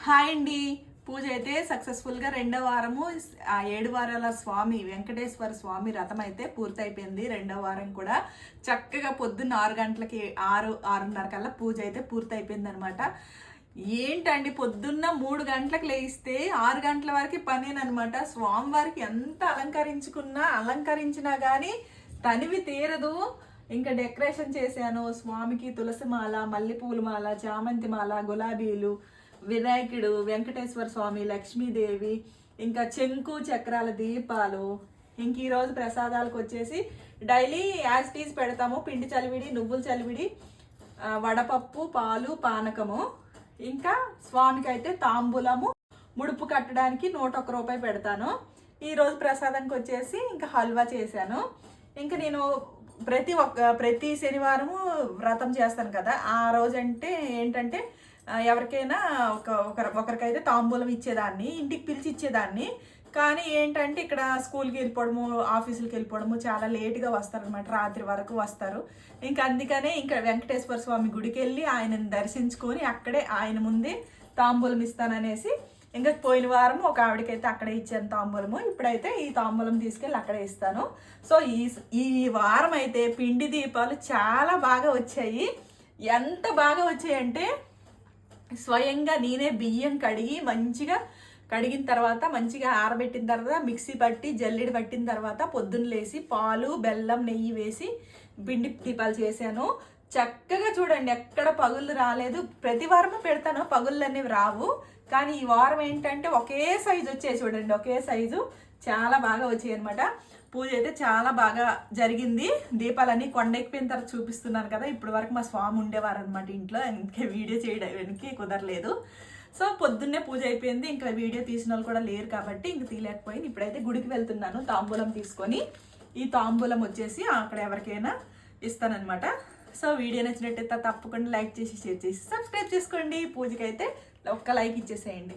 Hi అండి. పూజ అయితే సక్సెస్ఫుల్గా రెండో వారము 7 వారాల స్వామి వెంకటేశ్వర స్వామి రథం అయితే పూర్తయిపోయింది. రెండో వారం కూడా చక్కగా పొద్దున్న 6 గంటలకి 6:30 కల్లా పూజ అయితే పూర్తయిపోయింది అనమాట. ఏంటండి పొద్దున్న 3 గంటలకు లేస్తే 6 గంటల వరకు పనేనమాట. స్వామివారికి ఎంత అలంకరించినా కానీ తనివి తీరదు. ఇంకా డెకరేషన్ చేశాను. స్వామికి తులసి మాల, మల్లెపూల మాల, చామంతి మాల, గులాబీలు, వినాయకుడు, వెంకటేశ్వర స్వామి, లక్ష్మీదేవి, ఇంకా చెంకు చక్రాల దీపాలు. ఇంక ఈరోజు ప్రసాదాలకు వచ్చేసి డైలీ యాజ్ టీజ్ పెడతాము. పిండి చలివిడి, నువ్వుల చలివిడి, వడపప్పు, పాలు, పానకము. ఇంకా స్వామికి అయితే తాంబూలము, ముడుపు కట్టడానికి 101 రూపాయి పెడతాను. ఈరోజు ప్రసాదానికి వచ్చేసి ఇంకా హల్వా చేశాను. ఇంకా నేను ప్రతి శనివారము వ్రతం చేస్తాను కదా, ఆ రోజంటే ఏంటంటే ఎవరికైనా ఒకరికైతే తాంబూలం ఇచ్చేదాన్ని, ఇంటికి పిలిచి ఇచ్చేదాన్ని. కానీ ఏంటంటే ఇక్కడ స్కూల్కి వెళ్ళిపోవడము, ఆఫీసులకి వెళ్ళిపోవడము, చాలా లేట్గా వస్తారనమాట, రాత్రి వరకు వస్తారు. ఇంకా అందుకనే ఇంకా వెంకటేశ్వర స్వామి గుడికి వెళ్ళి ఆయనను దర్శించుకొని అక్కడే ఆయన ముందే తాంబూలం ఇస్తాననేసి ఇంకా పోయిన వారం ఒక ఆవిడకైతే అక్కడే ఇచ్చాను తాంబూలము. ఇప్పుడైతే ఈ తాంబూలం తీసుకెళ్ళి అక్కడే ఇస్తాను. సో ఈ వారం అయితే పిండి దీపాలు చాలా బాగా వచ్చాయి. ఎంత బాగా వచ్చాయంటే స్వయంగా నేనే బియ్యం కడిగిన తర్వాత మంచిగా ఆరబెట్టిన తర్వాత మిక్సీ పట్టి జల్లెడ పట్టిన తర్వాత పొద్దున్న లేసి పాలు, బెల్లం, నెయ్యి వేసి పిండి దీపాలు చేశాను. చక్కగా చూడండి, ఎక్కడ పగుళ్ళు రాలేదు. ప్రతి వారము పెడతాను, పగుళ్ళు అనేవి రావు. కానీ ఈ వారం ఏంటంటే ఒకే సైజు వచ్చాయి చూడండి, ఒకే సైజు చాలా బాగా వచ్చాయి అనమాట. పూజ అయితే చాలా బాగా జరిగింది. దీపాలన్నీ కొండెక్కిపోయిన తర్వాత చూపిస్తున్నాను కదా. ఇప్పటి వరకు మా స్వామి ఉండేవారు అనమాట ఇంట్లో, అందుకే వీడియో చేయడానికి కుదరలేదు. సో పొద్దున్నే పూజ అయిపోయింది. ఇంకా వీడియో తీసిన వాళ్ళు కూడా లేరు కాబట్టి ఇంక తీయలేకపోయింది. ఇప్పుడైతే గుడికి వెళ్తున్నాను తాంబూలం తీసుకొని. ఈ తాంబూలం వచ్చేసి అక్కడ ఎవరికైనా ఇస్తానన్నమాట. సో వీడియో నచ్చినట్టయితే తప్పకుండా లైక్ చేసి, షేర్ చేసి, సబ్స్క్రైబ్ చేసుకోండి. పూజకైతే ఒక్క లైక్ ఇచ్చేసేయండి.